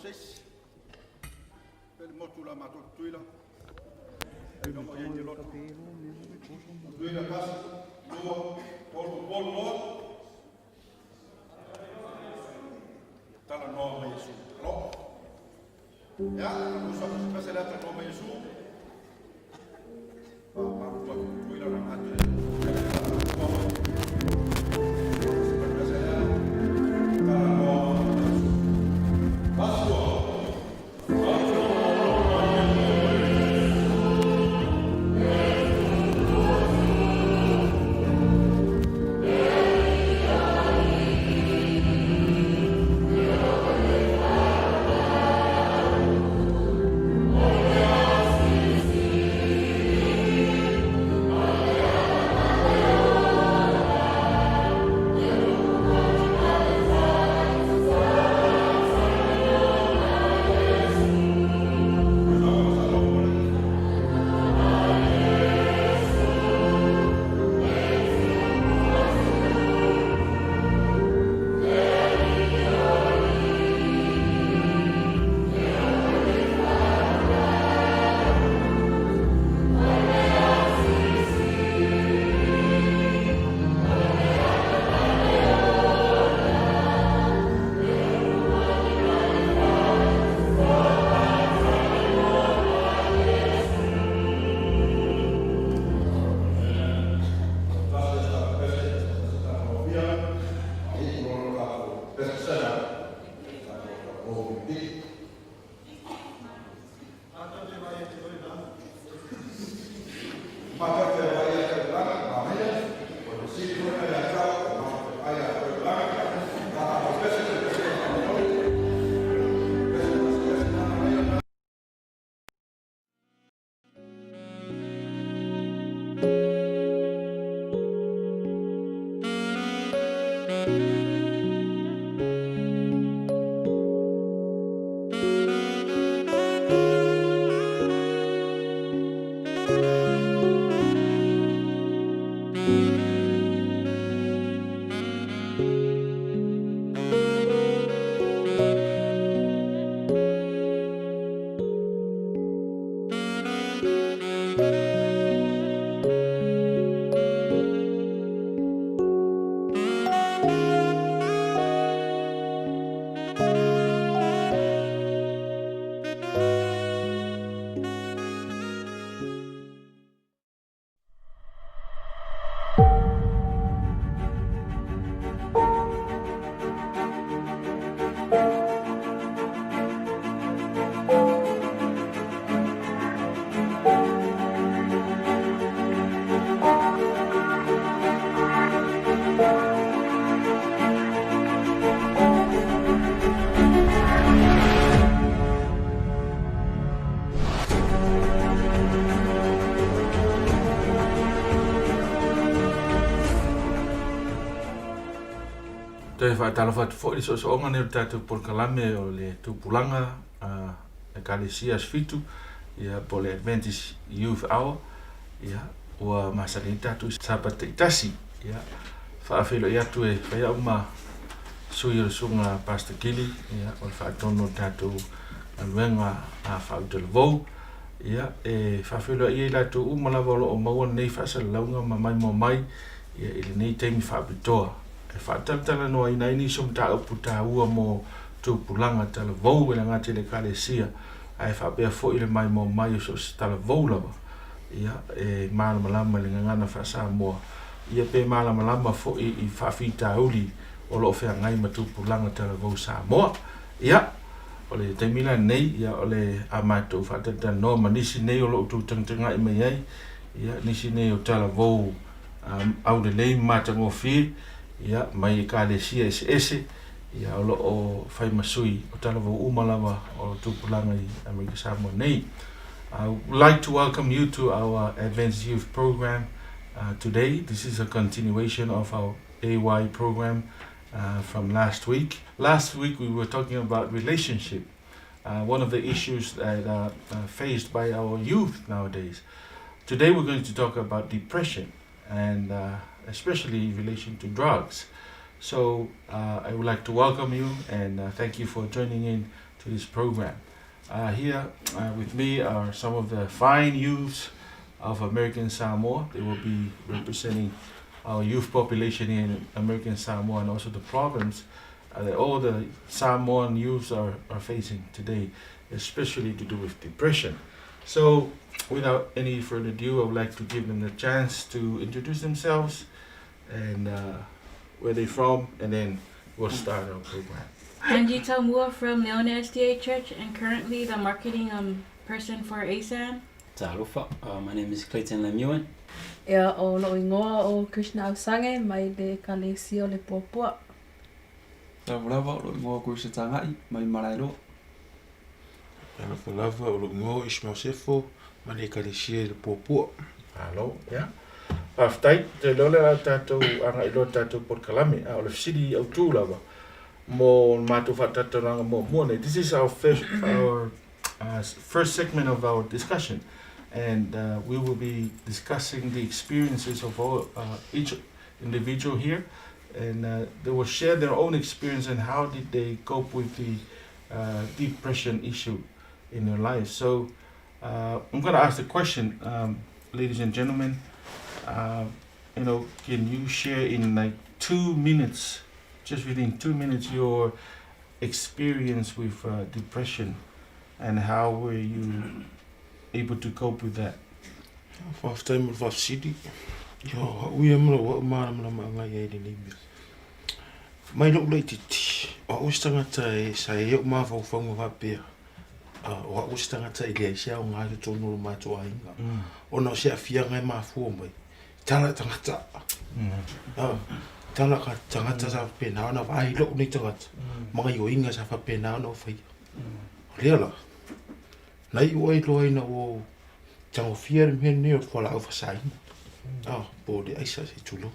6. Per motula mato tuila. Ai no mai ni loto. Tuila casa, tuo, polo. Tala no mai su. Lo. Ja, usa se pese la no mai su. Ma tuila na mato. Te whaatala whatu fōi so onga nero tātou porkalame o le tūpulanga e Kalesias fitu ia po le Adventist Youth Hour ia ua masani tātou sapata itasi ia whaafelo i atu e whaia uma sui o sunga Pastor Kili ia o le whaatono tātou anuenga a whautele vau ia e whaafelo i e tātou umalawalo o maua nei whaasalaunga ma mai mo mai ia ili nei teimi whaapitoa whaatatala noa ina ini som ta upu ta ua mo tūpulanga tala vau e ngā tele Kalesia ai whaapea fo i le mai mo mai o so tala vau lawa ia e mālama lama le ngana whaasa moa ia pe mālama lama fo i whaafita uli o lo whea ngai ma tūpulanga tala vau sa moa ia o le taimila nei ia o le amato whaatatala noa ma nisi nei o lo tūtangtanga i mai ai ia nisi nei o tala vau au le lei mātango whie ia mai Kalesia ese ia o o fai masui o tala vau umalawa o tūpulanga i Amerika Samoa nei. I would like to welcome you to our Advanced Youth Program today. This is a continuation of our AY program from last week. Last week we were talking about relationship, one of the issues that are faced by our youth nowadays. Today we're going to talk about depression and especially in relation to drugs. So I would like to welcome you and thank you for joining in to this program. Here with me are some of the fine youths of American Samoa. They will be representing our youth population here in American Samoa, and also the problems that all the Samoan youths are facing today, especially to do with depression. So without any further ado, I would like to give them the chance to introduce themselves and where they're from, and then we'll start our program. Angie Talmua from Leona SDA Church, and currently the marketing person for ASAN. Talofa, my name is Clayton Lemuan. Ea o lo ingoa o Krishna Ausange mai le kalesi o le popua. Lava o lo ingoa ko se tangai mai marairo. Lava o lo ingoa Ismael Sefo mai le kalesi le popua. Hello, yeah. After te lole a tātou anga ilo tātou por kalame a o le sidi au tūlawa mo mātou whatataranga mo mone. This is our first segment of our discussion, and we will be discussing the experiences of all, each individual here, and they will share their own experience and how did they cope with the depression issue in their lives. So I'm going to ask the question, ladies and gentlemen, can you share in like 2 minutes, just within 2 minutes, your experience with depression, and how were you able to cope with that? First time of city. Yo, we am lo ma nga ye ni ni. Mai lo le titi. O stangata e sa e ma fa fa mo pe. O stangata ile sia o nga to no ma to ainga. O no sia fia nga ma fu mai. Tala tangata. Tala ka tangata sa pe na na ai lo ni tangata. Mga yo inga sa fa pe na no fa. Reala. Nai o ai lo ina o tango fier me ne o fola o fasai. Bode aisa se tulo.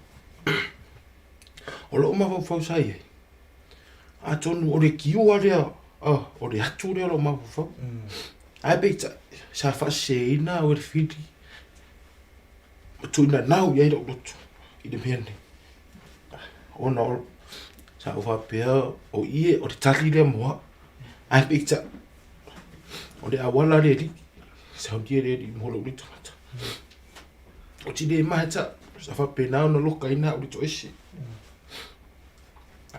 O lo ma fa sai. A ton o le kiu area. O le atu le lo ma fa. Ai be sa fa se ina o le fiti. Tu na nau ye lo tu. I de mene. O no sa o fa pe o ie o le tali le mo. Ai be o le awala le li sa dia le di mo lo ni tata o ti le mata sa fa pena no lo kaina o to ese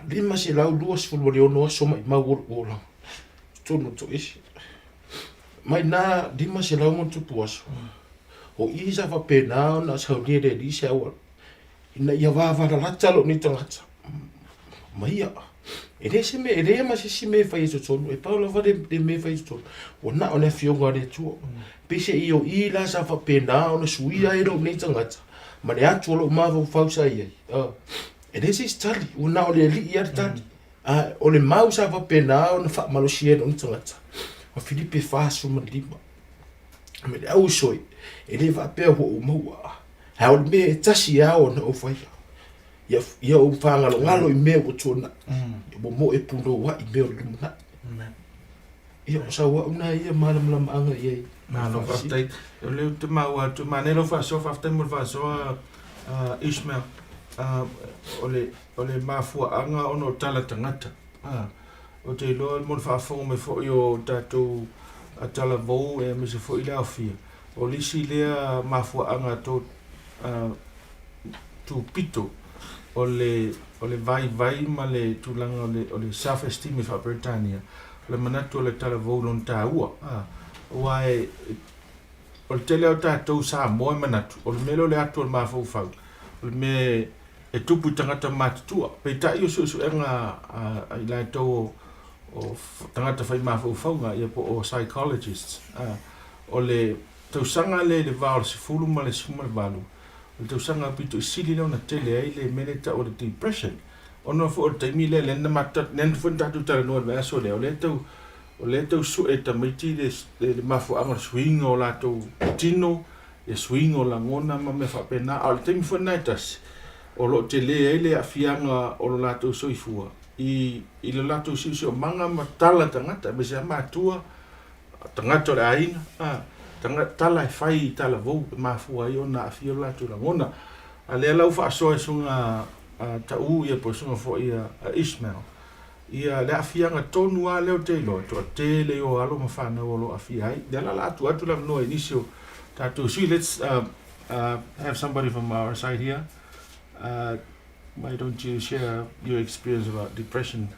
le ma se la lu os fo le no so mai ma wo la to no to ese mai na di ma se la mo tu puaso o i sa fa pena na sa dia le di sa o ina ia va la talo ni tata mai ya ele ma se me fai so tonu e paula va de me fai so o na ona fio ngare tu pese io I la sa fa pena ona suia e ro nei tanga ma le atu lo ma fa sa ia ele se stali o na ole li ia tali o le mau sa fa pena ona fa malo sie no tanga o Filipe fa so ma lima me le au soi ele va pe o mo ha o me tasi ya ona o fai ia o whanga lo ngalo I mea o tōna. Mo e puno wa I mea o lumuna. Ia o sa wa una ia malam anga ia. No whaftai. O leo te maua, tu manelo whaso, whaftai mo whaso Ismael. O le mafua anga ono tala tangata. O te loa mo whafo me fo I o tātou tala vau e me se fo I leo fia. O lisi lea mafua anga tō tu pito. O le vai ma le tulanga o le self esteem fa Britannia le manatu le tala volon ta ua wai o le tele o tātou sa mo manatu o le melo le atu ma fo fa o le me e tupu tangata matutua pe ta io su enga I la to o tangata fai ma fo fa ia po o psychologists o le to sanga le val se fulu ma le suma valu o te usanga pito sili leo na tele ai le meneta o le depression. Ono fo o te mile le na matat nen fo tatu tala no va so le o le tau su e tamaiti le mafu anga swing o la to tino e swing o la ngona ma me fa pena al te mi fo naitas o lo tele ai le afianga o lo la to soifua I le la to si o manga matala tangata me se matua tangata le aina tala e fai tala vou mafua I ona afio la tu la ngona a le lau fa so sunga ta u ia po sunga fo ia Ismael ia le afianga tonu a leo te lo to te le o alo mafana o lo afia ai le la atu la no inisio tatu so let's have somebody from our side here. Why don't you share your experience about depression?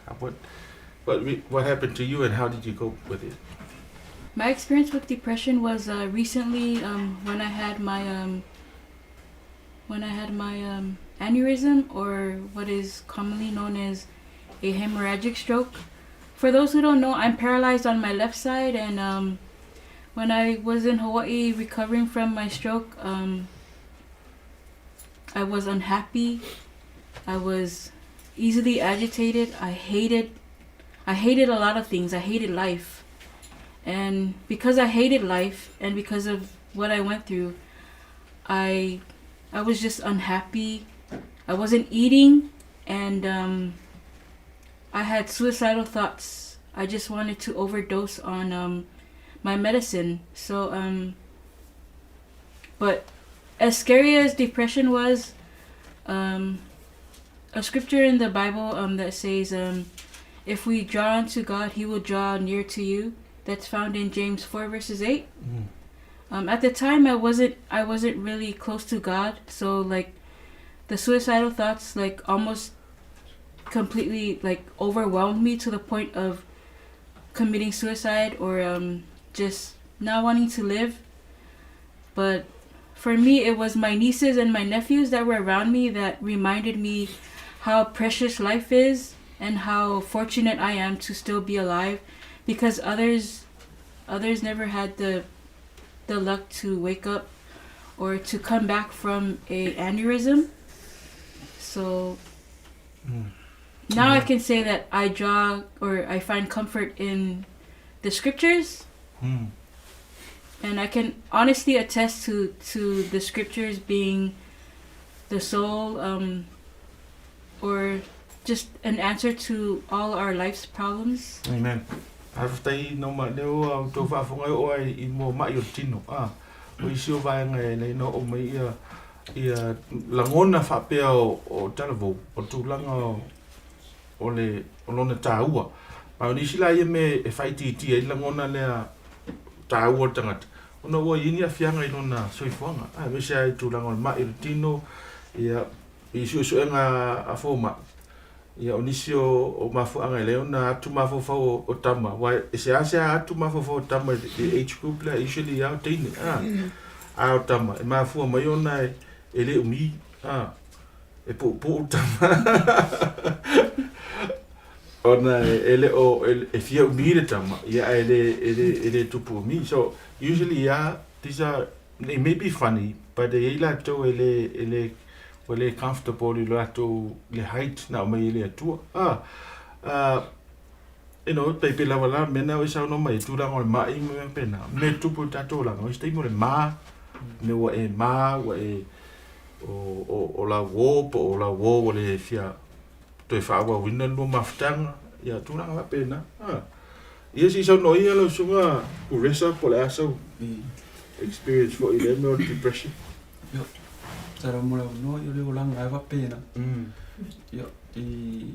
What happened to you and how did you cope with it? My experience with depression was recently when I had my aneurysm, or what is commonly known as a hemorrhagic stroke. For those who don't know, I'm paralyzed on my left side, and when I was in Hawaii recovering from my stroke, I was unhappy. I was easily agitated. I hated a lot of things. I hated life. And because I hated life and because of what I went through, I was just unhappy. I wasn't eating, and I had suicidal thoughts. I just wanted to overdose on my medicine. So, but as scary as depression was, a scripture in the Bible that says, if we draw unto God, He will draw near to you. That's found in James 4 verses 8. At the time, I wasn't really close to God, so like the suicidal thoughts like almost completely like overwhelmed me to the point of committing suicide or just not wanting to live. But for me, it was my nieces and my nephews that were around me that reminded me how precious life is and how fortunate I am to still be alive, because others never had the luck to wake up or to come back from a aneurysm. So now I can say that I draw or I find comfort in the scriptures. And I can honestly attest to the scriptures being the soul or just an answer to all our life's problems. Amen. Haftai no ma leo to fa fonga o ai I mo ma yo tino o isio vai ngai nei no o mai ia langona fa pe o talavo o tulanga o le lona taua pa ni sila ia me e fai ti ai langona le taua tangata ona o ini afianga I lona soifonga me sai tulanga ma yo tino ia isio so nga afoma ia onisio o mafuanga leo na atu mafofa o tama wa se atu mafofa o tama the age group la usually out tini o tama e mafua mai ona ele umi e po tama ona ele o e fia umi le tama ia ele tupu umi. So usually these are, they may be funny, but they like to ele wale comfortable I to le height na mai le atua you know pe la wala mena o sa no mai tu la mai me pena me tu pu tato la no stai mo le ma me wa e ma wa e o la wo le fia to fa wa winna no maftanga ya tu la pena ia si sa no ia lo sunga u resa po la so experience for them or depression. Tara mora no yo le langa ai va pena yo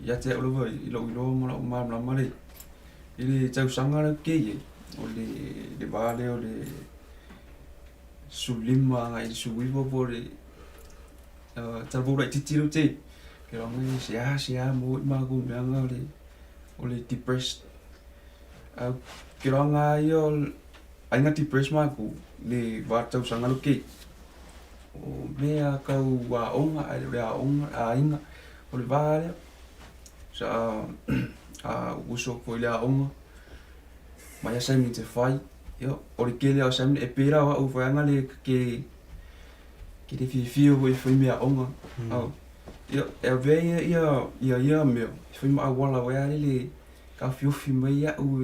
ya te lo vai lo mora ma mare ile tau sanga le ke o le vale o le sulima ngai suivo pore tara bo right tiro te ke lo ngai sia mo ma go nga o le depressed ke lo ngai yo ai nga depressed ma ku le va tau sanga lo ke o mea kau wa onga a inga o le vale sa uso ko le onga mai sa mi te fai yo o le kele o sa mi e pera o fa nga le ke te fi o foi mea onga yo e ve ia me foi ma wala wa le ka fi mai ya o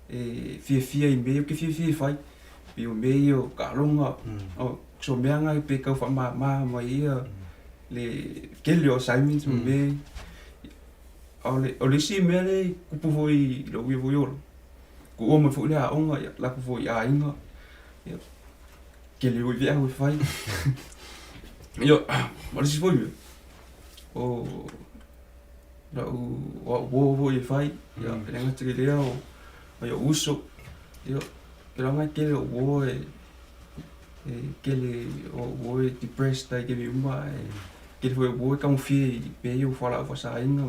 e fi I me ke fi fai pi o me yo ka longa so meanga pe ka fa ma mai le kele o Simon me o le si me le ku pu foi lo vi yo ku o me fu le a onga la ku foi a inga kele o vi a fai yo ma le si foi o wo e fai ia le ngata ke lea o mai o uso ia ke ranga ke le wo e ke le wo e depressed tai ke mi uma ke le wo e kam fi pe yo fala fa sa inga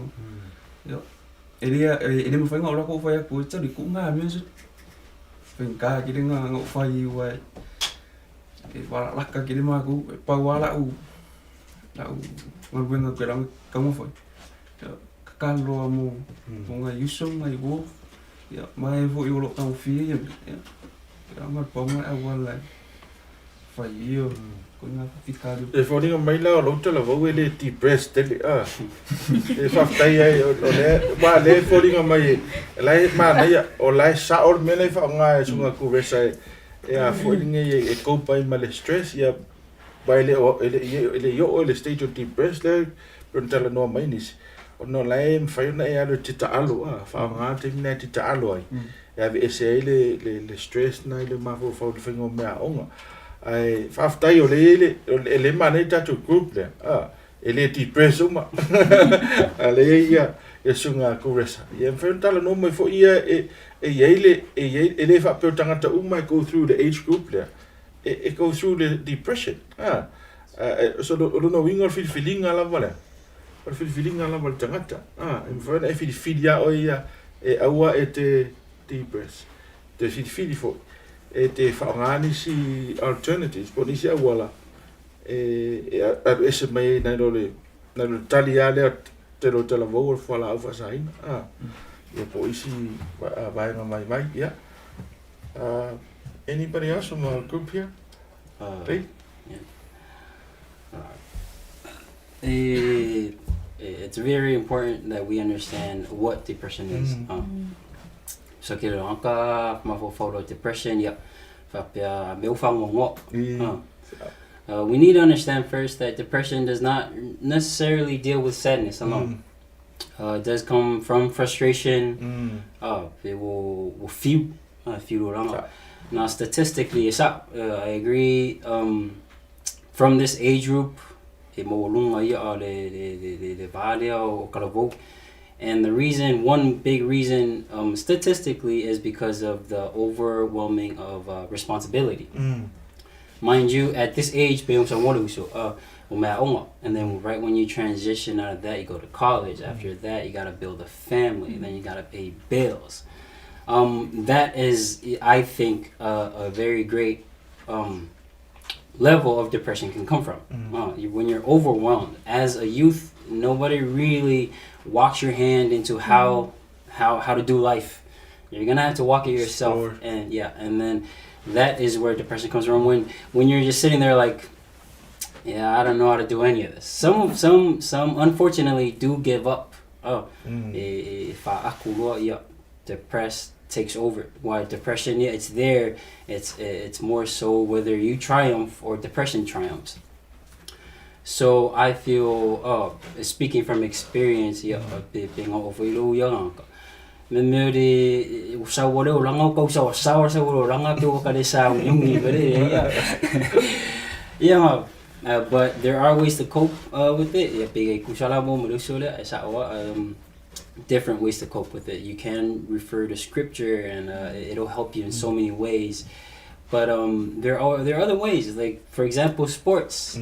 ia ele mo fai nga ora ko fai ko tsa di ku nga mi so fen ka ke nga nga fai wa e wala laka ke ma ku pa wala u ngal wenga ke ranga kamu fai kalo mo nga yusong ngai wo ya mai vo yo lo tau fi ya ma pa ma awala fa yo ko nga fikado E fodinga mai la lo tala vo ele depressed tele e fa tai ai o le ba le fodinga mai lai ma mai o lai sa o me le fa nga sunga ku resa e a fodinga e ko pai ma le stress ya ba ele yo le stage of depressed le pero tala no mai nis o no lai fai na e alo tita alo fa nga te mina tita alo ai ya ve ese le stress na le ma fo fo fingo me a onga ai fa tai o le mane tatu group le ele depress uma ale ia e sunga ku resa ia fa tala no mai fo ia ele fa pe tangata uma go through the age group le it go through the depression so no wingo feeling ala vale per feeling ala mal tangata in fa e filia o ia e aua e te depress te fili fo e te whaangani si alternatives po nisi awala ese mai nai le tali ale te lo tala vou or whala au whasaina e po isi vaenga mai yeah. Anybody else from our group here? Right? It's very important that we understand what depression is. So ke ranka ma fo depression ya fa pia me fa ngo. We need to understand first that depression does not necessarily deal with sadness alone. It does come from frustration. It will feel ranga. Now statistically I agree from this age group e mo lunga ia le vale o kalavo. And the reason, one big reason, statistically, is because of the overwhelming of responsibility. Mind you, at this age, and then right when you transition out of that, you go to college. After that, you gotta build a family. Then you gotta pay bills. That is, I think, a very great level of depression can come from. When you're overwhelmed as a youth, nobody really walks your hand into how to do life. You're gonna have to walk it yourself. And then that is where depression comes from, when you're just sitting there like, I don't know how to do any of this. Some unfortunately do give up. Depressed takes over. Why depression? It's there. It's more so whether you triumph or depression triumphs. So I feel, speaking from experience, being over young. But there are ways to cope with it. Different ways to cope with it. You can refer to scripture, and it'll help you in so many ways. But there are other ways, like for example, sports.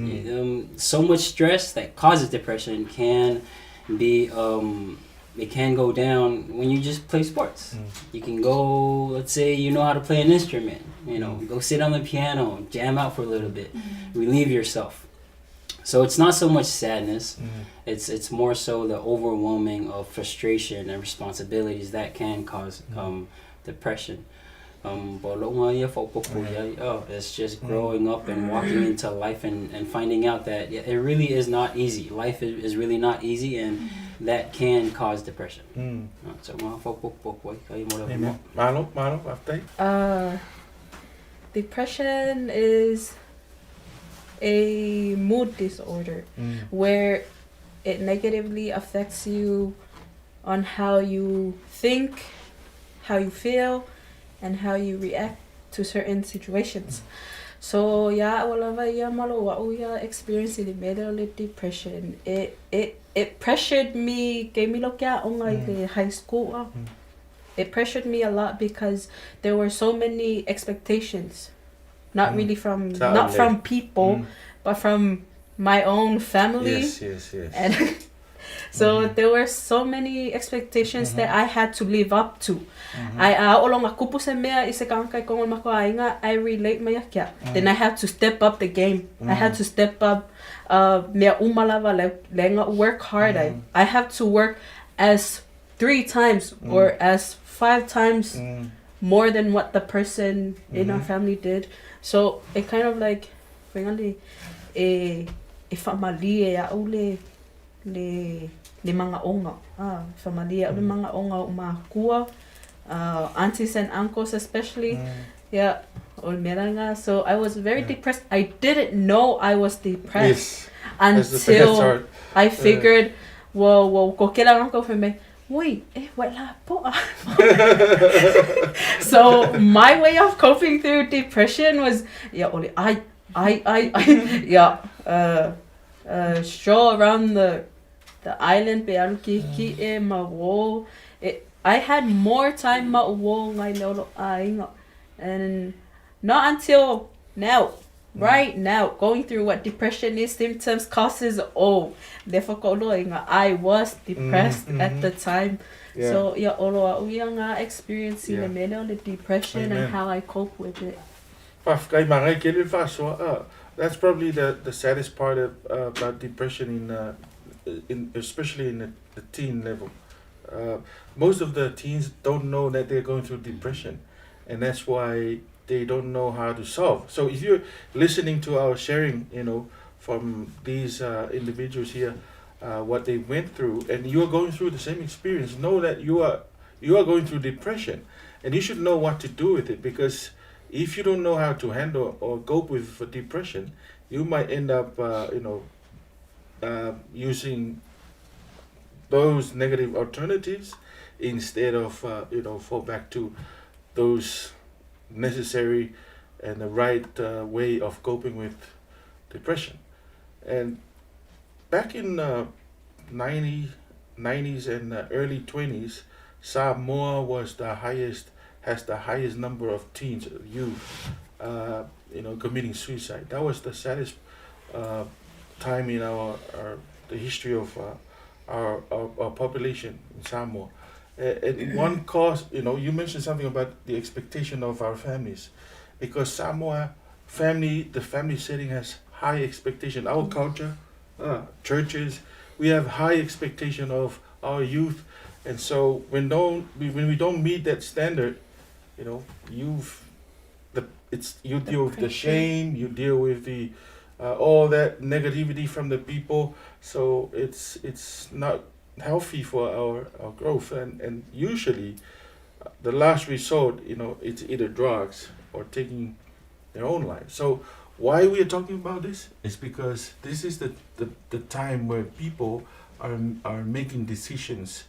So much stress that causes depression can be it can go down when you just play sports. You can go, let's say you know how to play an instrument, go sit on the piano, jam out for a little bit, relieve yourself. So it's not so much sadness, it's more so the overwhelming of frustration and responsibilities that can cause depression. It's just growing up and walking into life and finding out that it really is not easy. Life is really not easy, and that can cause depression. Depression is a mood disorder where it negatively affects you on how you think, how you feel, and how you react to certain situations. So yeah, wala va ia malo wa ia experience the middle depression. It pressured me, gave me look at on like high school. It pressured me a lot because there were so many expectations. Not really from not from people, but from my own family. Yes. And so there were so many expectations that I had to live up to. I olong aku po sa mea isa kang kay kong makainga, I relate maya kya. Then I had to step up the game. I had to step up mea umalava lenga work hard. I have to work as 3 times or as 5 times more than what the person in our family did. So it kind of like finally family ya ule le mga onga family ya ule mga onga umakua aunties and uncles especially so I was very depressed. I didn't know I was depressed until I figured well ko kailangan ko for me. Wait, wala po. So my way of coping through depression was stroll around the island I had more time and not until now. Right now, going through what depression is, symptoms, causes, I was depressed at the time. So, we are experiencing the middle of depression and how I cope with it. That's probably the saddest part about depression in especially in the teen level. Most of the teens don't know that they're going through depression, and that's why they don't know how to solve. So if you're listening to our sharing, from these individuals here, what they went through, and you're going through the same experience, know that you are going through depression, and you should know what to do with it, because if you don't know how to handle or cope with depression, you might end up, using those negative alternatives instead of, fall back to those necessary and the right way of coping with depression. And back in 90s and early 20s, Samoa has the highest number of teens, youth, committing suicide. That was the saddest time in the history of our population in Samoa. And one cause, you mentioned something about the expectation of our families, because Samoa the family setting has high expectation. Our culture, churches, we have high expectation of our youth, and so when we don't meet that standard, you deal with the shame, you deal with the all that negativity from the people. So it's not healthy for our growth, and usually the last resort, it's either drugs or taking their own life. So why we are talking about this is because this is the time where people are making decisions,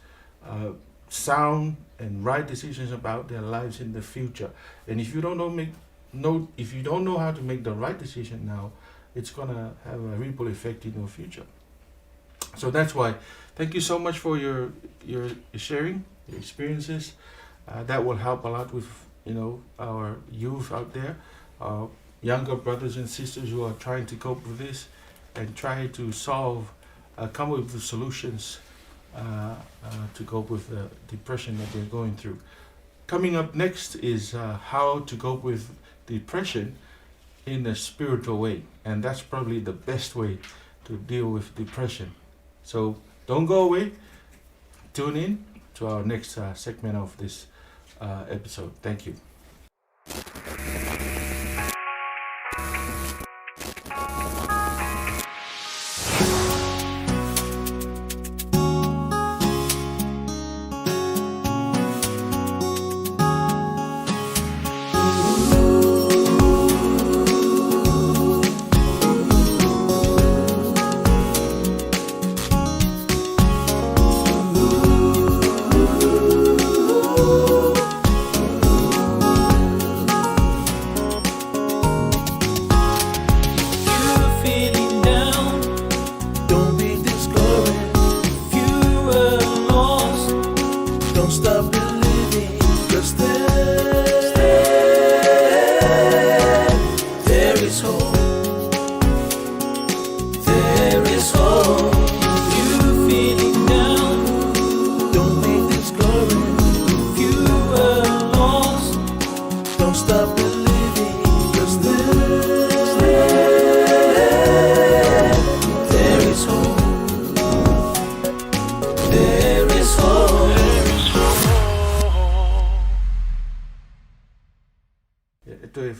sound and right decisions about their lives in the future. And if you don't know how to make the right decision now, it's gonna have a ripple effect in your future. So that's why, thank you so much for your sharing, your experiences. That will help a lot with our youth out there, our younger brothers and sisters who are trying to cope with this and try to come up with solutions to cope with the depression that they're going through. Coming up next is how to cope with depression in a spiritual way, and that's probably the best way to deal with depression. So don't go away. Tune in to our next segment of this episode. Thank you.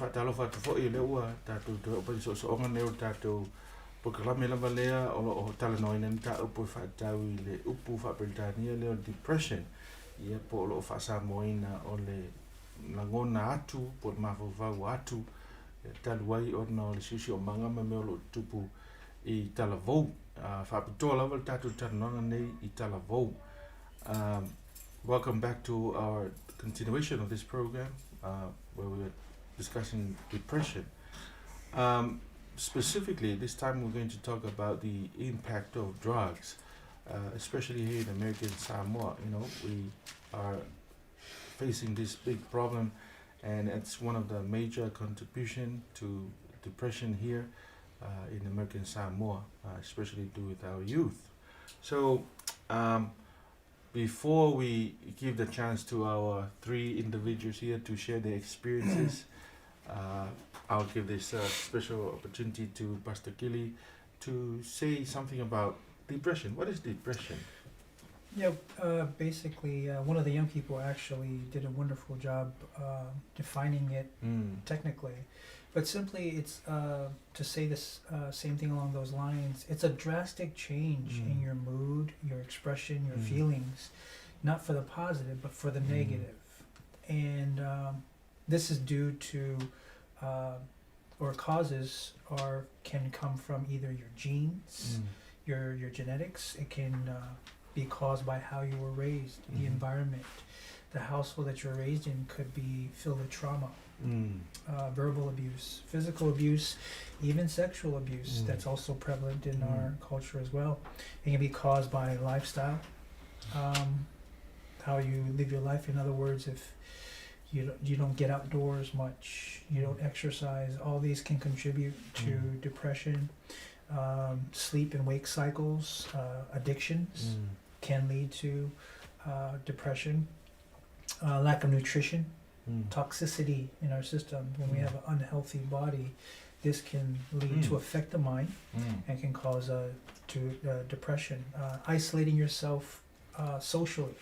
whaatalo whatu fo I le ua tātou te opari so onga neo tātou pokalame lava lea o tala noina ni tā upo whaatau I le upu whaapelitania leo depression ia po lo whaasa moina o le langona atu po le mawhawhau atu taluai o na o le siusi o mangama me o lo tupu I tala vou whaapitoa lava le tātou tanonga nei I tala vou. Welcome back to our continuation of this program where we are discussing depression. Specifically, this time we're going to talk about the impact of drugs, especially here in American Samoa. You know, we are facing this big problem, and it's one of the major contribution to depression here in American Samoa, especially due with our youth. So, before we give the chance to our three individuals here to share their experiences, I'll give this special opportunity to Pastor Gilly to say something about depression. What is depression? Yeah, basically, one of the young people actually did a wonderful job defining it technically. But simply, it's to say this same thing along those lines. It's a drastic change in your mood, your expression, your feelings, not for the positive, but for the negative. And this is due to, or causes, or can come from either your genes, your genetics. It can be caused by how you were raised, the environment. The household that you're raised in could be filled with trauma. Verbal abuse, physical abuse, even sexual abuse that's also prevalent in our culture as well. It can be caused by lifestyle, how you live your life. In other words, if you don't get outdoors much, you don't exercise, all these can contribute to depression. Sleep and wake cycles, addictions can lead to depression. Lack of nutrition, toxicity in our system. When we have an unhealthy body, this can lead to affect the mind and can cause depression. Isolating yourself socially,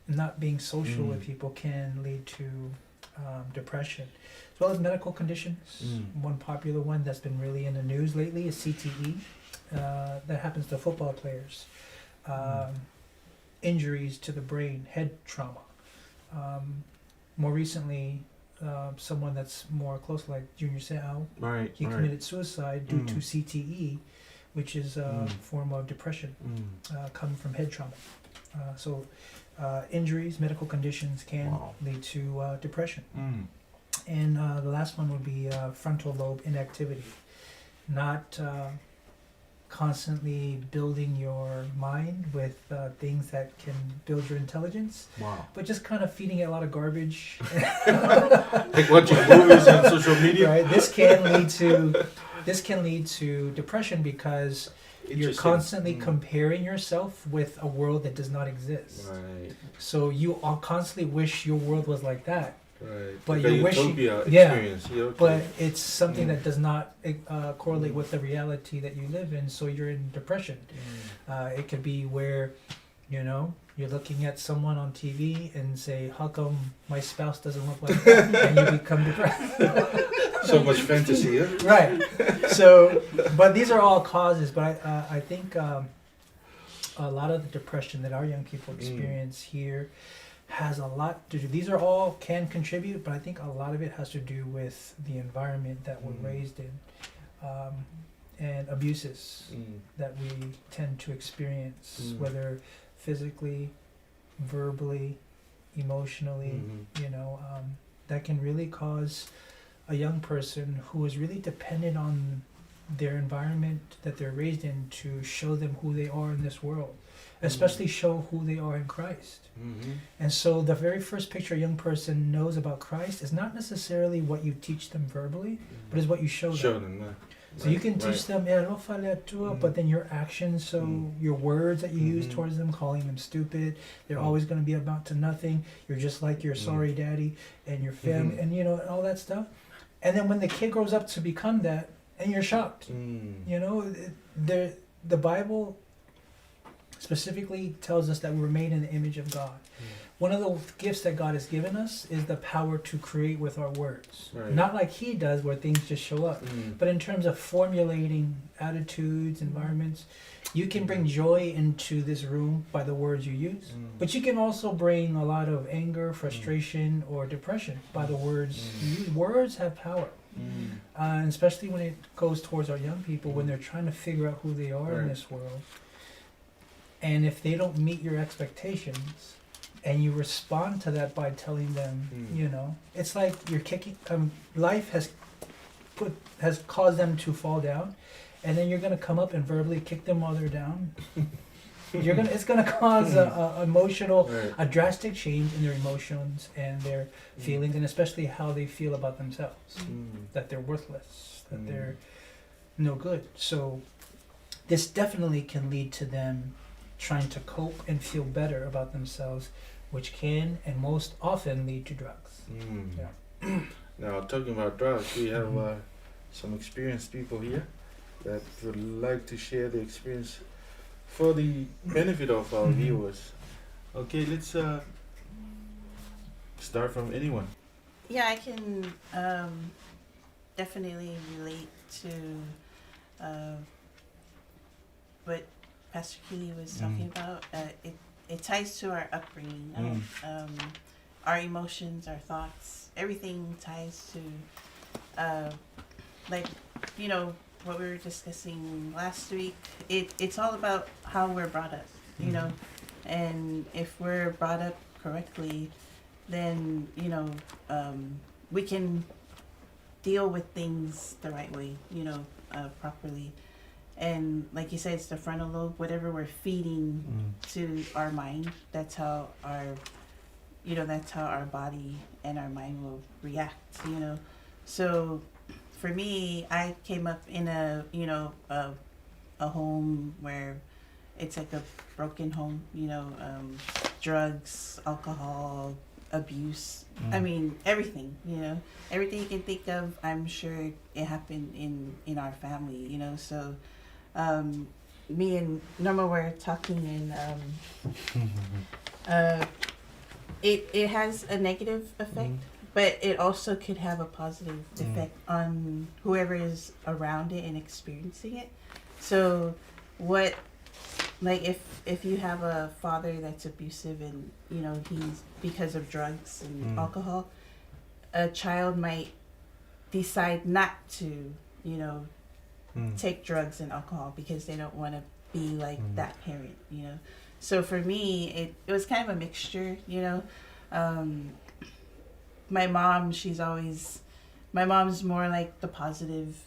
not being social with people can lead to depression, as well as medical conditions. One popular one that's been really in the news lately is CTE. That happens to football players. Injuries to the brain, head trauma. More recently, someone that's more close, like Junior Seau, he committed suicide due to CTE, which is a form of depression coming from head trauma. So injuries, medical conditions can lead to depression. And the last one would be frontal lobe inactivity. Not constantly building your mind with things that can build your intelligence, but just kind of feeding it a lot of garbage. Like watching movies on social media. Right. This can lead to depression because you're constantly comparing yourself with a world that does not exist. Right. So you all constantly wish your world was like that. Right. But you're wishing, but it's something that does not correlate with the reality that you live in, so you're in depression. It could be where, you're looking at someone on TV and say, how come my spouse doesn't look like that? And you become depressed. So much fantasy, huh? Right. So, but these are all causes, but I think a lot of the depression that our young people experience here has a lot to do. These are all can contribute, but I think a lot of it has to do with the environment that we're raised in, and abuses that we tend to experience, whether physically, verbally, emotionally. That can really cause a young person who is really dependent on their environment that they're raised in to show them who they are in this world, especially show who they are in Christ. And so the very first picture a young person knows about Christ is not necessarily what you teach them verbally, but is what you show them. So you can teach them, but then your actions, so your words that you use towards them, calling them stupid, they're always going to be about to nothing. You're just like your sorry daddy and your family, and all that stuff. And then when the kid grows up to become that, and you're shocked. The Bible specifically tells us that we were made in the image of God. one of the gifts that God has given us is the power to create with our words. Right. Not like He does, where things just show up. But in terms of formulating attitudes, environments, you can bring joy into this room by the words you use. But you can also bring a lot of anger, frustration, or depression by the words you use. Words have power. And especially when it goes towards our young people, when they're trying to figure out who they are in this world. And if they don't meet your expectations, and you respond to that by telling them, you know, it's like you're kicking. Life has caused them to fall down, and then you're gonna come up and verbally kick them while they're down. It's gonna cause a emotional, a drastic change in their emotions and their feelings, and especially how they feel about themselves, that they're worthless, that they're no good. So this definitely can lead to them trying to cope and feel better about themselves, which can and most often lead to drugs. Now, talking about drugs, we have some experienced people here that would like to share the experience for the benefit of our viewers. Okay, let's start from anyone. Yeah, I can definitely relate to what Pastor Keeley was talking about. It ties to our upbringing, our emotions, our thoughts, everything ties to, like, you know, what we were discussing last week. It's all about how we're brought up, you know, and if we're brought up correctly, then, you know, we can deal with things the right way, you know, properly. And like you said, it's the frontal lobe, whatever we're feeding to our mind, that's how our body and our mind will react, you know. So for me, I came up in a home where it's like a broken home, you know, drugs, alcohol, abuse. I mean, everything, you know, everything you can think of, I'm sure it happened in our family, you know. So me and Norma were talking, and it has a negative effect, but it also could have a positive effect on whoever is around it and experiencing it. So what, like, if you have a father that's abusive and, you know, he's because of drugs and alcohol, a child might decide not to, you know, take drugs and alcohol because they don't want to be like that parent, you know. So for me, it was kind of a mixture, you know. My mom's more like the positive.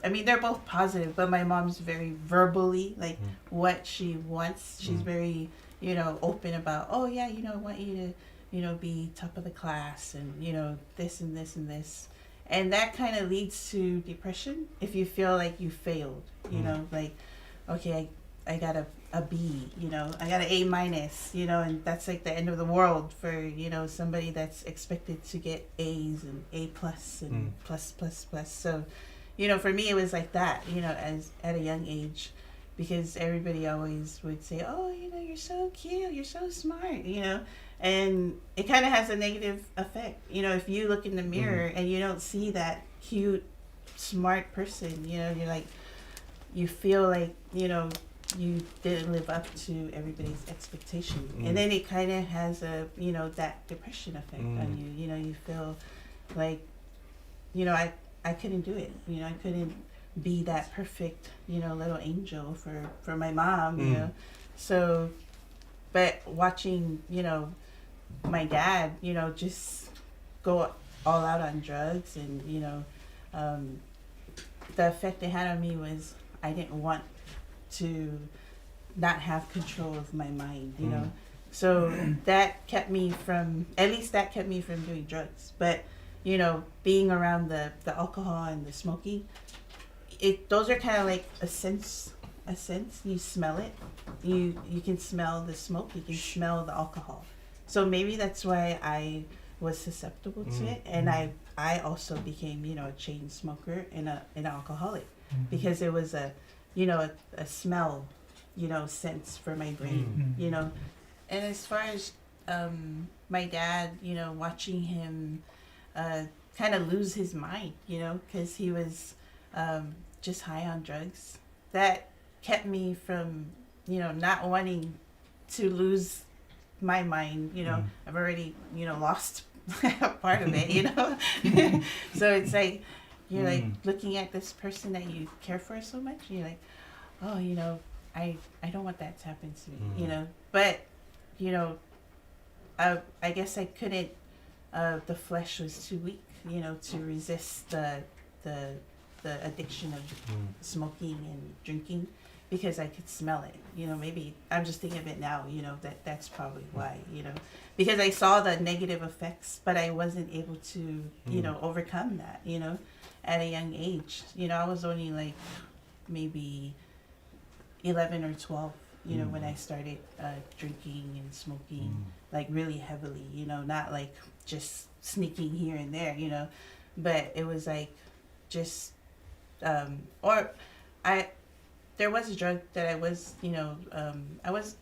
I mean, they're both positive, but my mom's very verbally, like, what she wants. She's very, you know, open about, oh yeah, you know, I want you to, you know, be top of the class, and, you know, this and this and this. And that kind of leads to depression if you feel like you failed, you know, like, okay, I got a B, you know, I got an A minus, you know, and that's like the end of the world for, you know, somebody that's expected to get A's and A plus and plus. So, you know, for me, it was like that, you know, as at a young age, because everybody always would say, oh, you know, you're so cute, you're so smart, you know, and it kind of has a negative effect. You know, if you look in the mirror and you don't see that cute, smart person, you know, you're like, you feel like, you know, you didn't live up to everybody's expectation. And then it kind of has a, you know, that depression effect on you. You know, you feel like, you know, I couldn't do it. You know, I couldn't be that perfect, you know, little angel for my mom, you know. So, but watching, you know, my dad, you know, just go all out on drugs, and, you know, the effect it had on me was I didn't want to not have control of my mind, you know. So that kept me from doing drugs. But, you know, being around the alcohol and the smoking, those are kind of like a sense. You smell it. You can smell the smoke. You can smell the alcohol. So maybe that's why I was susceptible to it, and I also became, you know, a chain smoker and an alcoholic, because it was a smell, you know, sense for my brain, you know. And as far as my dad, you know, watching him kind of lose his mind, you know, because he was just high on drugs. That kept me from, you know, not wanting to lose my mind. You know, I've already, you know, lost part of it, you know. So it's like you're like looking at this person that you care for so much. You're like, oh, you know, I don't want that to happen to me, you know. But you know, I guess I couldn't. The flesh was too weak, you know, to resist the addiction of smoking and drinking, because I could smell it. You know, maybe I'm just thinking of it now. You know, that's probably why. You know, because I saw the negative effects, but I wasn't able to, you know, overcome that. You know, at a young age. You know, I was only like maybe 11 or 12. You know, when I started drinking and smoking, like really heavily. You know, not like just sneaking here and there. You know, but it was like just there was a drug that I was, you know,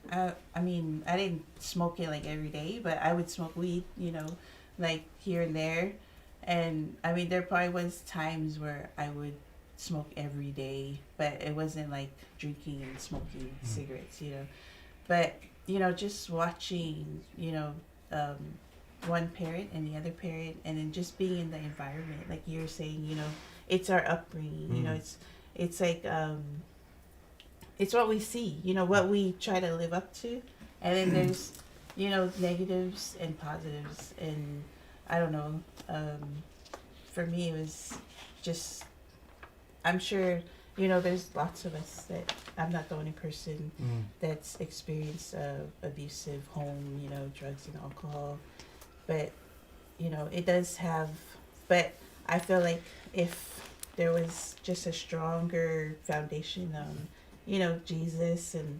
I mean, I didn't smoke it like every day, but I would smoke weed, you know, like here and there. And I mean, there probably was times where I would smoke every day, but it wasn't like drinking and smoking cigarettes, you know. But, you know, just watching, you know, one parent and the other parent, and then just being in the environment, like you're saying, you know, it's our upbringing, you know, it's like, it's what we see, you know, what we try to live up to. And then there's, you know, negatives and positives. And I don't know, for me, it was just, I'm sure, you know, there's lots of us that I'm not the only person that's experienced abusive home, you know, drugs and alcohol. But, you know, it does have, but I feel like if there was just a stronger foundation on, you know, Jesus and,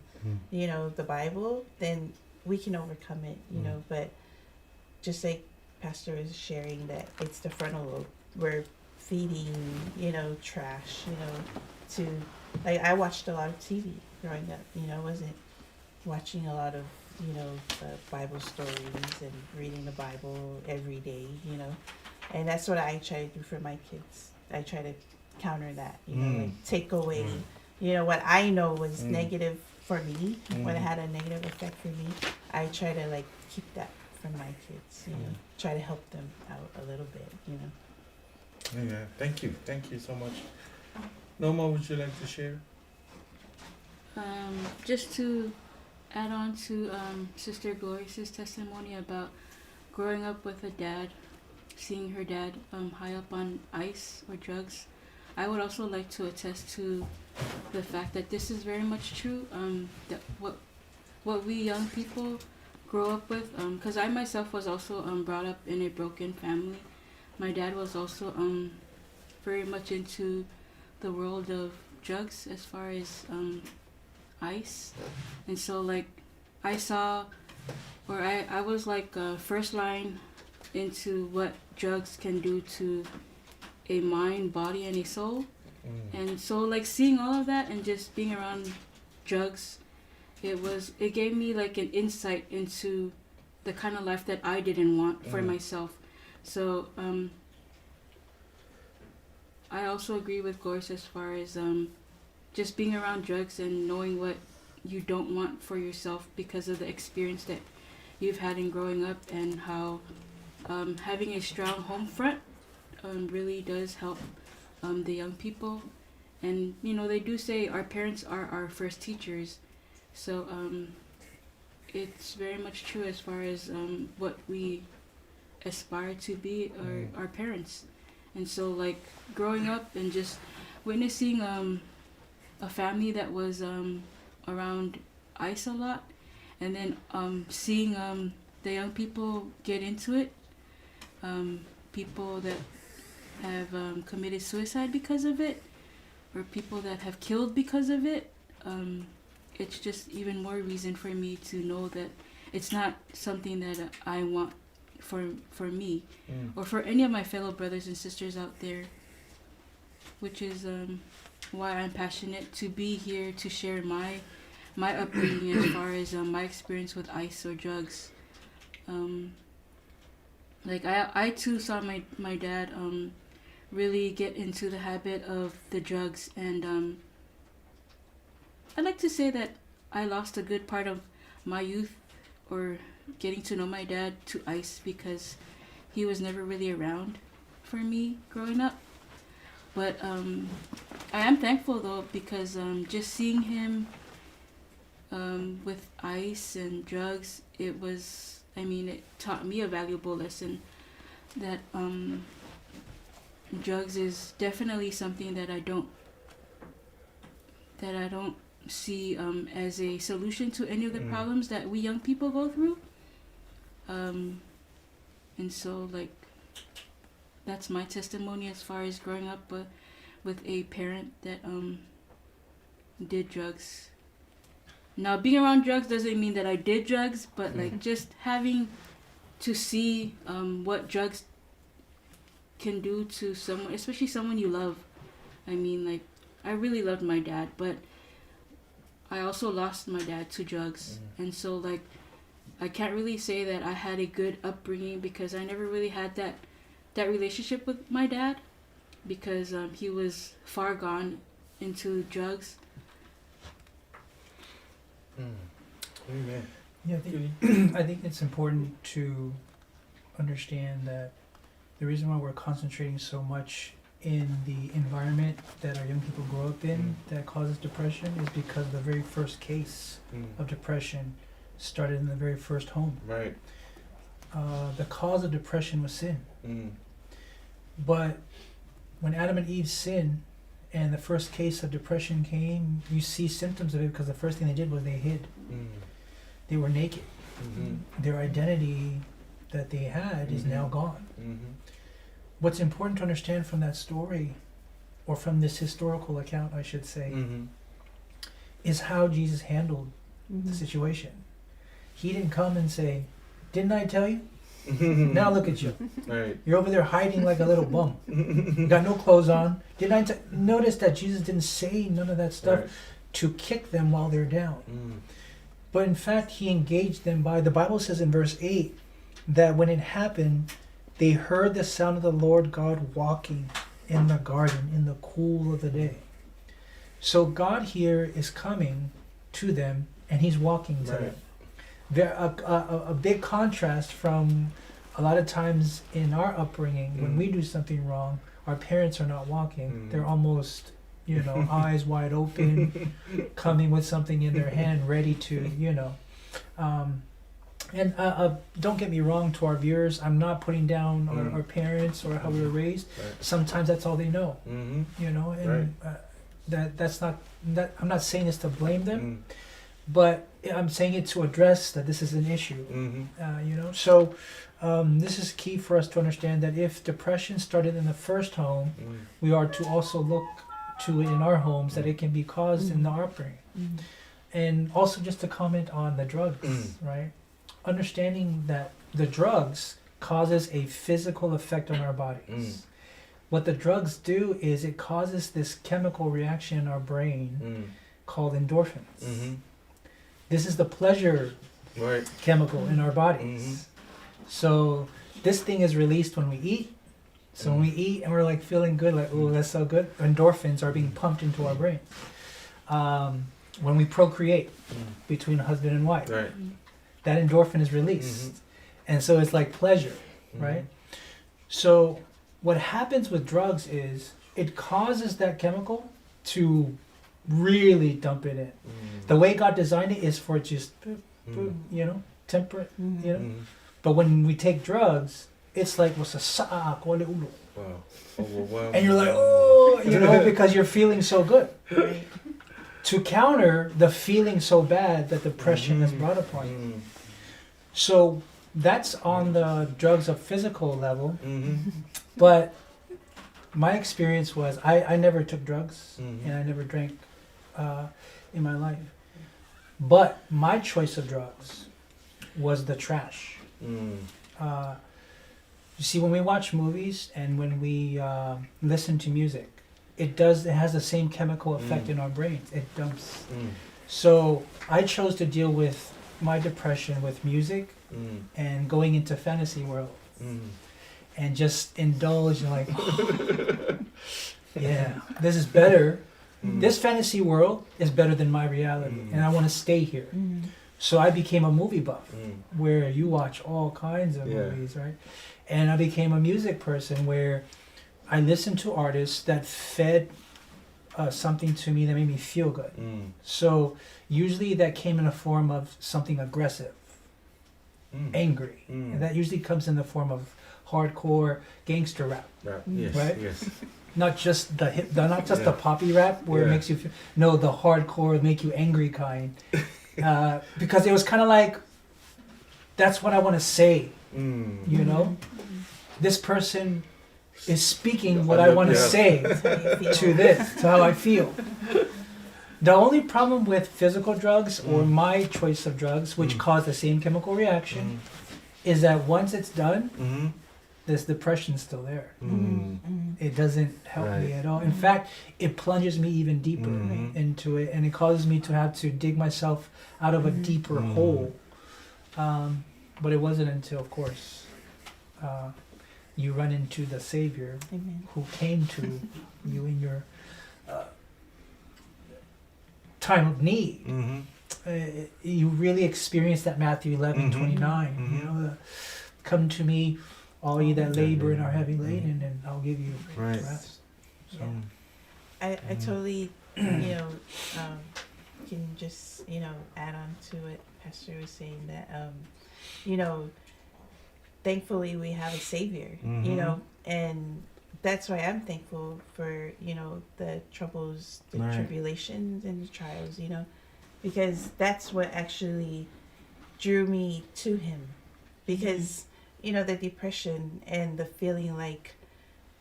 you know, the Bible, then we can overcome it, you know. But just like Pastor is sharing, that it's the frontal lobe. We're feeding, you know, trash, you know, to, like, I watched a lot of TV growing up, you know, I wasn't watching a lot of, you know, Bible stories and reading the Bible every day, you know. And that's what I try to do for my kids. I try to counter that, you know, like take away, you know, what I know was negative for me, when it had a negative effect for me. I try to like keep that from my kids, you know, try to help them out a little bit, you know. Yeah, thank you so much. Norma, would you like to share? Just to add on to Sister Gloria's testimony about growing up with a dad, seeing her dad high up on ice or drugs, I would also like to attest to the fact that this is very much true. That what we young people grow up with, because I myself was also brought up in a broken family. My dad was also very much into the world of drugs as far as ice, and so like I saw, or I was like first line into what drugs can do to a mind, body, and a soul. And so like seeing all of that and just being around drugs, it gave me like an insight into the kind of life that I didn't want for myself. So I also agree with Gorse as far as just being around drugs and knowing what you don't want for yourself because of the experience that you've had in growing up, and how having a strong home front really does help the young people. And you know, they do say our parents are our first teachers, so it's very much true as far as what we aspire to be our parents. And so like growing up and just witnessing a family that was around ice a lot, and then seeing the young people get into it, people that have committed suicide because of it, or people that have killed because of it, it's just even more reason for me to know that it's not something that I want for me or for any of my fellow brothers and sisters out there, which is why I'm passionate to be here to share my upbringing as far as my experience with ice or drugs. like I too saw my dad really get into the habit of the drugs, and I'd like to say that I lost a good part of my youth or getting to know my dad to ice, because he was never really around for me growing up. But I am thankful though, because just seeing him with ice and drugs, it taught me a valuable lesson that drugs is definitely something that I don't see as a solution to any of the problems that we young people go through. And so, like, that's my testimony as far as growing up with a parent that did drugs. Now, being around drugs doesn't mean that I did drugs, but like just having to see what drugs can do to someone, especially someone you love. I mean, like, I really loved my dad, but I also lost my dad to drugs. And so, like, I can't really say that I had a good upbringing, because I never really had that relationship with my dad, because he was far gone into drugs. Amen. Yeah, I think it's important to understand that the reason why we're concentrating so much in the environment that our young people grow up in that causes depression is because the very first case of depression started in the very first home. Right. The cause of depression was sin. But when Adam and Eve sinned and the first case of depression came, you see symptoms of it because the first thing they did was they hid. They were naked. Their identity that they had is now gone. What's important to understand from that story, or from this historical account, I should say, is how Jesus handled the situation. He didn't come and say, "Didn't I tell you? Now look at you. Right. You're over there hiding like a little bum. You got no clothes on. Didn't I notice that Jesus didn't say none of that stuff to kick them while they're down. But in fact, he engaged them by, the Bible says in verse 8, that when it happened, they heard the sound of the Lord God walking in the garden in the cool of the day. So God here is coming to them, and he's walking to them. A big contrast from a lot of times in our upbringing, when we do something wrong, our parents are not walking. They're almost, eyes wide open, coming with something in their hand, ready to, And don't get me wrong, to our viewers, I'm not putting down our parents or how we were raised. Sometimes that's all they know, and that's not, I'm not saying this to blame them, but I'm saying it to address that this is an issue, So this is key for us to understand that if depression started in the first home, we are to also look to it in our homes, that it can be caused in the upbringing. And also just to comment on the drugs, right? Understanding that the drugs causes a physical effect on our bodies. What the drugs do is it causes this chemical reaction in our brain called endorphins. This is the pleasure chemical in our bodies. So this thing is released when we eat. So when we eat and we're like feeling good, like, oh, that's so good, endorphins are being pumped into our brain. When we procreate between husband and wife, that endorphin is released. And so it's like pleasure, right? So what happens with drugs is it causes that chemical to really dump it in. The way God designed it is for just, temperate, But when we take drugs, it's like, what's a saak, wale ulo. Wow. And you're like, oh, because you're feeling so good. To counter the feeling so bad that depression has brought upon you. So that's on the drugs of physical level. But my experience was I never took drugs and I never drank in my life. But my choice of drugs was the trash. You see, when we watch movies and when we listen to music, it has the same chemical effect in our brains. It dumps. So I chose to deal with my depression with music and going into fantasy world and just indulge in like, yeah, this is better. This fantasy world is better than my reality, and I want to stay here. So I became a movie buff, where you watch all kinds of movies, right? And I became a music person where I listened to artists that fed something to me that made me feel good. So usually that came in a form of something aggressive, angry. And that usually comes in the form of hardcore gangster rap. Yes, right? yes. Not just the poppy rap where it makes you feel, no, the hardcore make you angry kind. Because it was kind of like, that's what I want to say, you know? This person is speaking what I want to say to this, to how I feel. The only problem with physical drugs or my choice of drugs, which cause the same chemical reaction, is that once it's done, this depression's still there. It doesn't help me at all. In fact, it plunges me even deeper into it, and it causes me to have to dig myself out of a deeper hole. But it wasn't until, of course, you run into the Savior who came to you in your time of need. You really experience that Matthew 11:29. You know, come to me, all ye that labor and are heavy laden, and I'll give you rest. So. I totally, can just, add on to what Pastor was saying, that, thankfully we have a Savior, and that's why I'm thankful for, the troubles, the tribulations and the trials, because that's what actually drew me to Him. Because, the depression and the feeling like,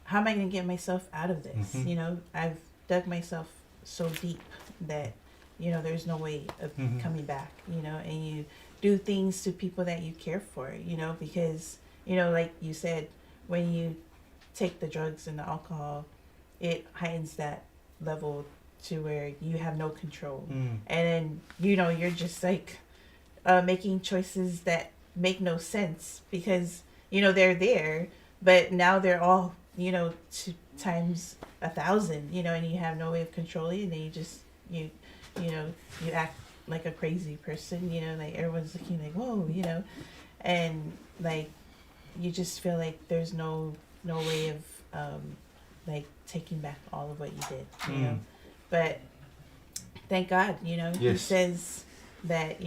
how am I going to get myself out of this? I've dug myself so deep that, there's no way of coming back, and you do things to people that you care for, because, like you said, when you take the drugs and the alcohol, it heightens that level to where you have no control. And then, you're just like making choices that make no sense because, they're there, but now they're all, 2 times 1,000, and you have no way of controlling it, and then you just, you act like a crazy person, like everyone's looking like, whoa, and like, you just feel like there's no way of, like taking back all of what you did, but thank God, He says that,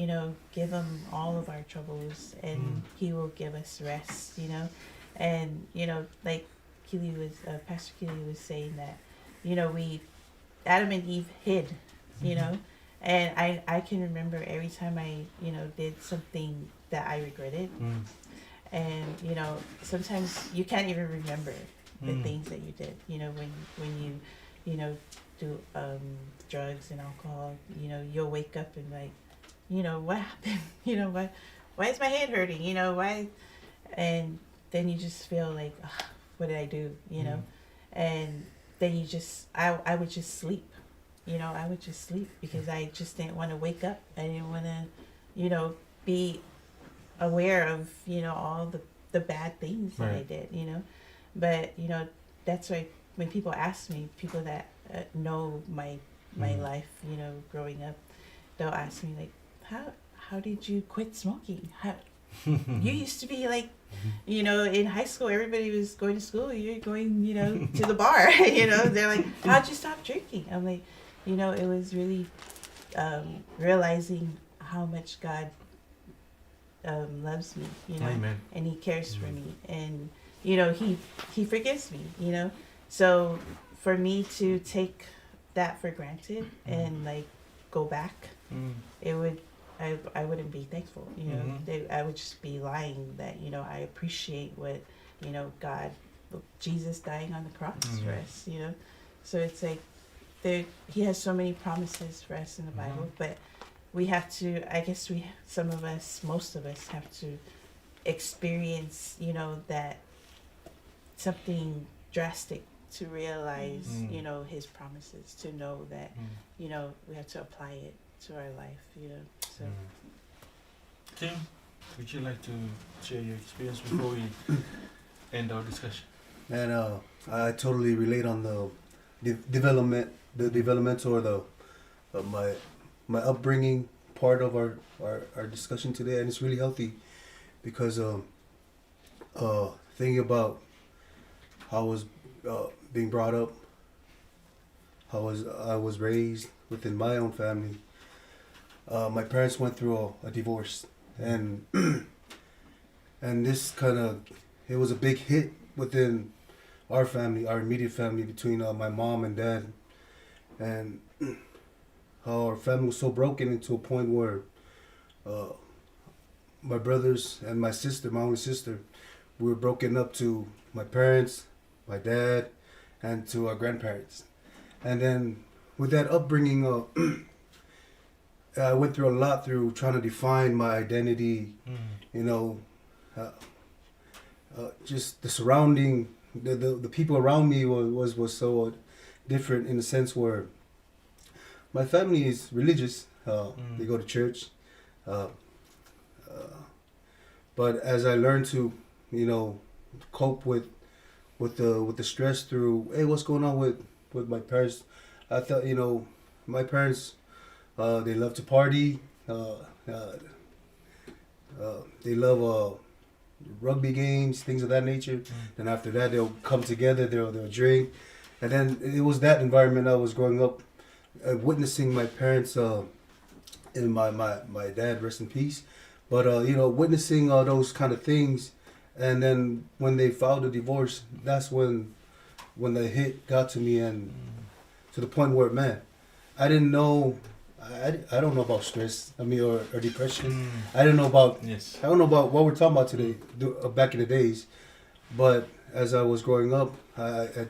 give Him all of our troubles and He will give us rest, and, like Pastor Keely was saying that, Adam and Eve hid, and I can remember every time I, did something that I regretted, and, sometimes you can't even remember the things that you did, when you, do drugs and alcohol, you'll wake up and like, what happened? Why is my head hurting? Why? And then you just feel like, oh, what did I do? And then you just, I would just sleep. I would just sleep because I just didn't want to wake up. I didn't want to, be aware of, all the bad things that I did, But, that's why when people ask me, people that know my life, growing up, they'll ask me like, how did you quit smoking? You used to be like, in high school, everybody was going to school. You're going, to the bar, they're like, how'd you stop drinking? I'm like, it was really realizing how much God loves me, Amen. and He cares for me, and, he forgives me, so for me to take that for granted and like go back, it would, I wouldn't be thankful, I would just be lying that, I appreciate what, God, Jesus dying on the cross for us, so it's like He has so many promises for us in the Bible, but we have to, I guess most of us have to experience, that something drastic to realize, His promises, to know that, we have to apply it to our life, so. Tim? would you like to share your experience before we end our discussion? And I totally relate on the developmental or the my upbringing part of our discussion today, and it's really healthy because thinking about how I was being brought up, how I was raised within my own family. My parents went through a divorce, and and this it was a big hit within our family, our immediate family, between my mom and dad, and how our family was so broken into a point where my brothers and my sister, my only sister, we were broken up to my parents, my dad, and to our grandparents. And then with that upbringing, I went through a lot through trying to define my identity, you know, just the surrounding, the people around me was so different in the sense where my family is religious. They go to church. But as I learned to, you know, cope with the stress through, hey, what's going on with my parents? I thought, you know, my parents, they love to party. They love rugby games, things of that nature. And after that, they'll come together, they'll drink. And then it was that environment I was growing up, witnessing my parents, and my dad, rest in peace. But, you know, witnessing all those kind of things. And then when they filed a divorce, that's when the hit got to me, and to the point where, man, I didn't know, I don't know about stress, or depression. I don't know about what we're talking about today, back in the days. But as I was growing up, I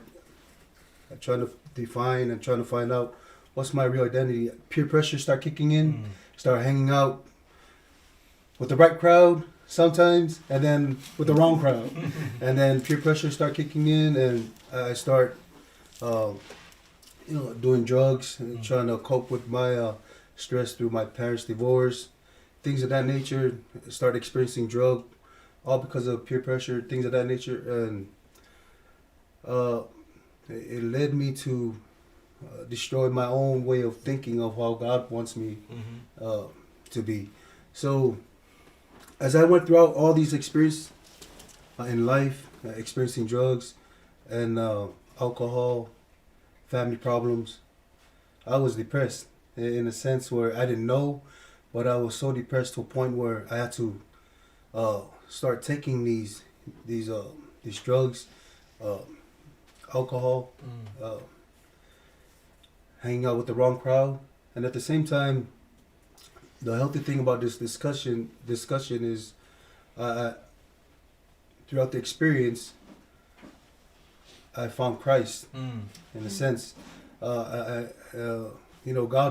tried to define and trying to find out what's my real identity. Peer pressure start kicking in, start hanging out with the right crowd sometimes, and then with the wrong crowd. And then peer pressure start kicking in, and I start, doing drugs and trying to cope with my stress through my parents' divorce, things of that nature. Start experiencing drug, all because of peer pressure, things of that nature, and it led me to destroy my own way of thinking of how God wants me to be. So as I went throughout all these experiences in life, experiencing drugs and alcohol, family problems, I was depressed in a sense where I didn't know, but I was so depressed to a point where I had to start taking these drugs, alcohol, hanging out with the wrong crowd. And at the same time, the healthy thing about this discussion is, throughout the experience, I found Christ in a sense. God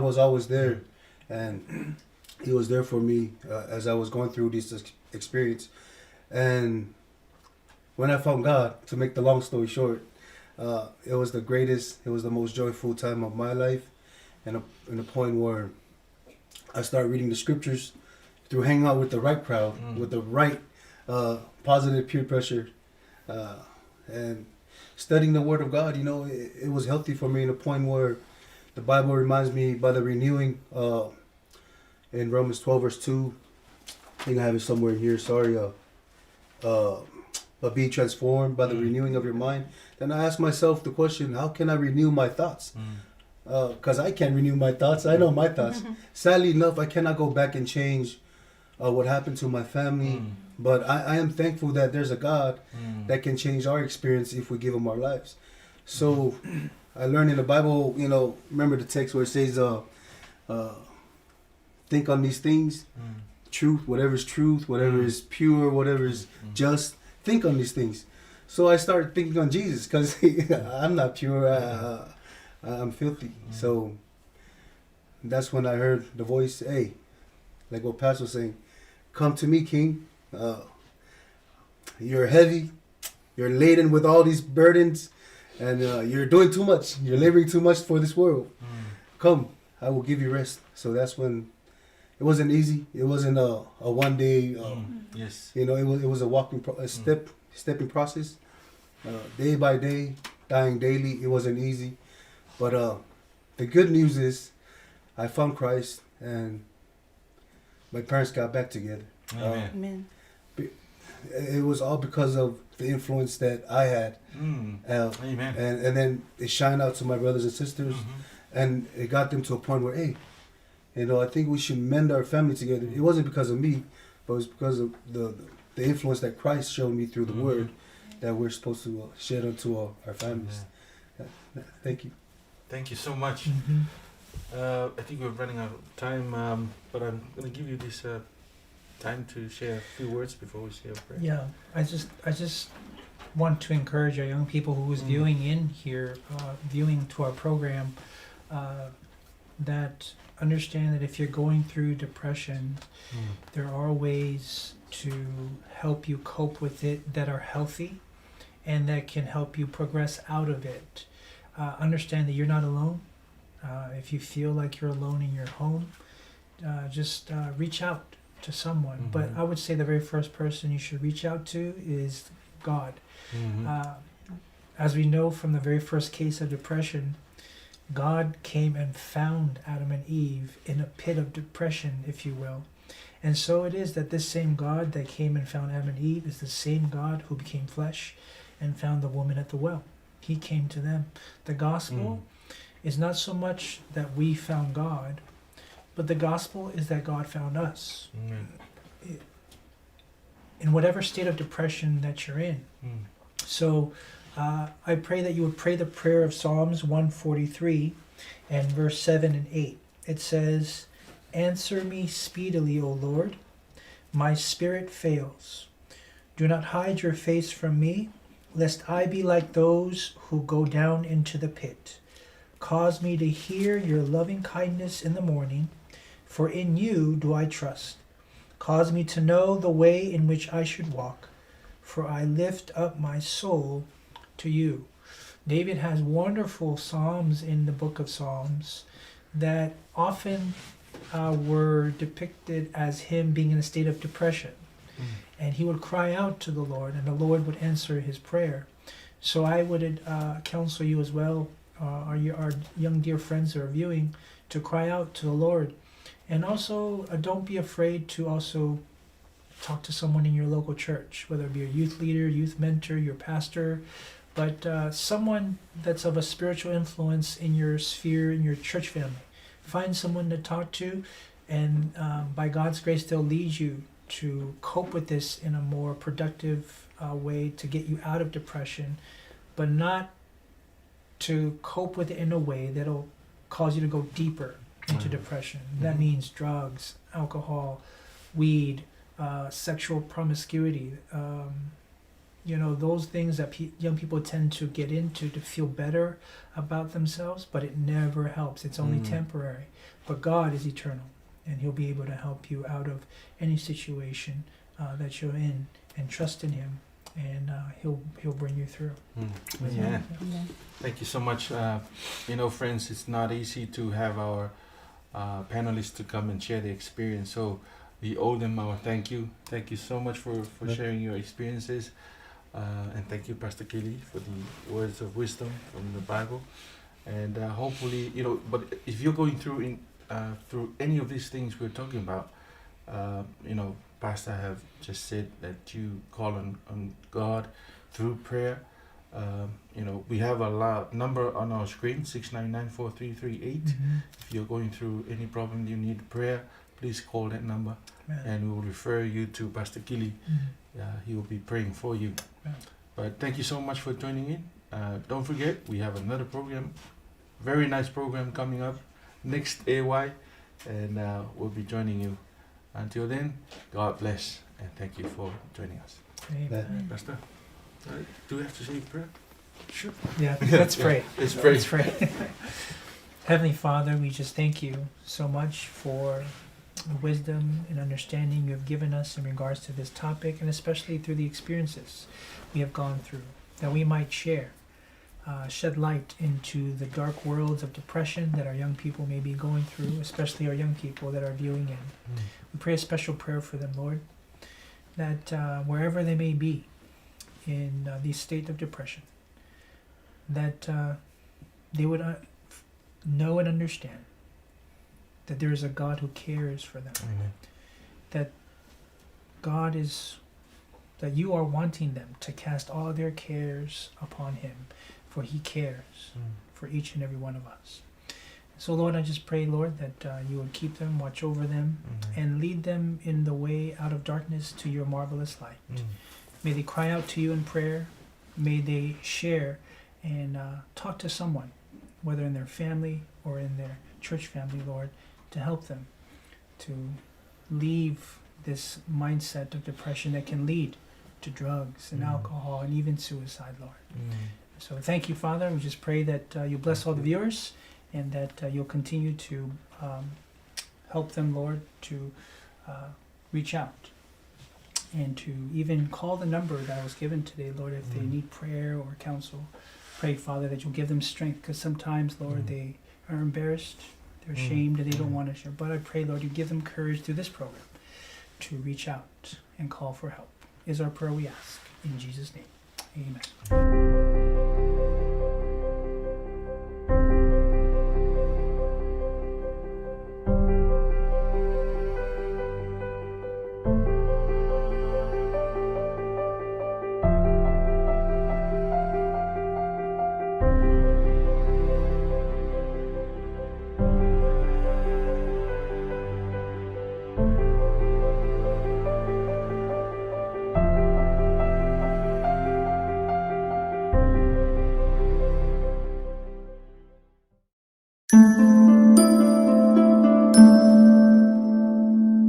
was always there, and He was there for me as I was going through this experience. And when I found God, to make the long story short, it was the most joyful time of my life, and a point where I started reading the scriptures through hanging out with the right crowd, with the right positive peer pressure, and studying the Word of God. You know, it was healthy for me in a point where the Bible reminds me by the renewing in Romans 12 verse 2. I think I have it somewhere here. Sorry. But be transformed by the renewing of your mind. Then I ask myself the question: how can I renew my thoughts? Because I can't renew my thoughts. I know my thoughts. Sadly enough, I cannot go back and change what happened to my family. But I am thankful that there's a God that can change our experience if we give Him our lives. So I learned in the Bible, remember the text where it says, think on these things, truth, whatever is truth, whatever is pure, whatever is just, think on these things. So I started thinking on Jesus, because I'm not pure. I'm filthy. So that's when I heard the voice, hey, like what Pastor was saying, come to me, King. You're heavy. You're laden with all these burdens, and you're doing too much. You're laboring too much for this world. Come, I will give you rest. So that's when it wasn't easy. It wasn't a one day. Yes. You know, it was a stepping process, day by day, dying daily. It wasn't easy, but the good news is, I found Christ and my parents got back together. Amen. Amen. It was all because of the influence that I had. Amen. And then it shined out to my brothers and sisters, and it got them to a point where, hey, you know, I think we should mend our family together. It wasn't because of me, but it was because of the influence that Christ showed me through the Word that we're supposed to share unto our families. Thank you. Thank you so much. I think we're running out of time, but I'm going to give you this time to share a few words before we say a prayer. Yeah, I just want to encourage our young people who is viewing in here, viewing to our program, that understand that if you're going through depression, there are ways to help you cope with it that are healthy and that can help you progress out of it. Understand that you're not alone. If you feel like you're alone in your home, just reach out to someone. But I would say the very first person you should reach out to is God. As we know from the very first case of depression, God came and found Adam and Eve in a pit of depression, if you will. And so it is that this same God that came and found Adam and Eve is the same God who became flesh and found the woman at the well. He came to them. The gospel is not so much that we found God, but the gospel is that God found us. In whatever state of depression that you're in. So I pray that you would pray the prayer of Psalms 143 and verse 7 and 8. It says, "Answer me speedily, O Lord. My spirit fails. Do not hide your face from me, lest I be like those who go down into the pit. Cause me to hear your loving kindness in the morning, for in you do I trust. Cause me to know the way in which I should walk, for I lift up my soul to you." David has wonderful psalms in the book of Psalms that often were depicted as him being in a state of depression. And he would cry out to the Lord, and the Lord would answer his prayer. So I would counsel you as well, our young dear friends that are viewing, to cry out to the Lord. And also, don't be afraid to also talk to someone in your local church, whether it be a youth leader, youth mentor, your pastor, but someone that's of a spiritual influence in your sphere, in your church family. Find someone to talk to, and by God's grace, they'll lead you to cope with this in a more productive way to get you out of depression, but not to cope with it in a way that'll cause you to go deeper into depression. That means drugs, alcohol, weed, sexual promiscuity, those things that young people tend to get into to feel better about themselves, but it never helps. It's only temporary. But God is eternal, and He'll be able to help you out of any situation that you're in, and trust in Him, and He'll bring you through. Yeah. Thank you so much. Friends, it's not easy to have our panelists to come and share the experience, so we owe them our thank you. Thank you so much for sharing your experiences, and thank you, Pastor Kelly, for the words of wisdom from the Bible. And hopefully, but if you're going through any of these things we're talking about, Pastor have just said that you call on God through prayer. We have a number on our screen, 699-4338. If you're going through any problem, you need prayer, please call that number, and we will refer you to Pastor Kili. He will be praying for you. But thank you so much for joining in. Don't forget, we have another program, very nice program coming up next AY, and we'll be joining you. Until then, God bless, and thank you for joining us. Amen. Pastor, do we have to say prayer? Sure. Yeah, let's pray. Let's pray. Let's pray. Heavenly Father, we just thank you so much for the wisdom and understanding you have given us in regards to this topic, and especially through the experiences we have gone through, that we might share shed light into the dark worlds of depression that our young people may be going through, especially our young people that are viewing in. We pray a special prayer for them, Lord, that wherever they may be in the state of depression, that they would know and understand that there is a God who cares for them, that God is, that you are wanting them to cast all their cares upon him, for he cares for each and every one of us. So Lord, I just pray, Lord, that you would keep them, watch over them, and lead them in the way out of darkness to your marvelous light. May they cry out to you in prayer. May they share and talk to someone, whether in their family or in their church family, Lord, to help them to leave this mindset of depression that can lead to drugs and alcohol and even suicide, Lord. So thank you, Father. We just pray that you bless all the viewers and that you'll continue to help them, Lord, to reach out and to even call the number that was given today, Lord, if they need prayer or counsel. Pray, Father, that you'll give them strength, because sometimes, Lord, they are embarrassed, they're ashamed, and they don't want to share. But I pray, Lord, you give them courage through this program to reach out and call for help. Is our prayer we ask. In Jesus' name, amen.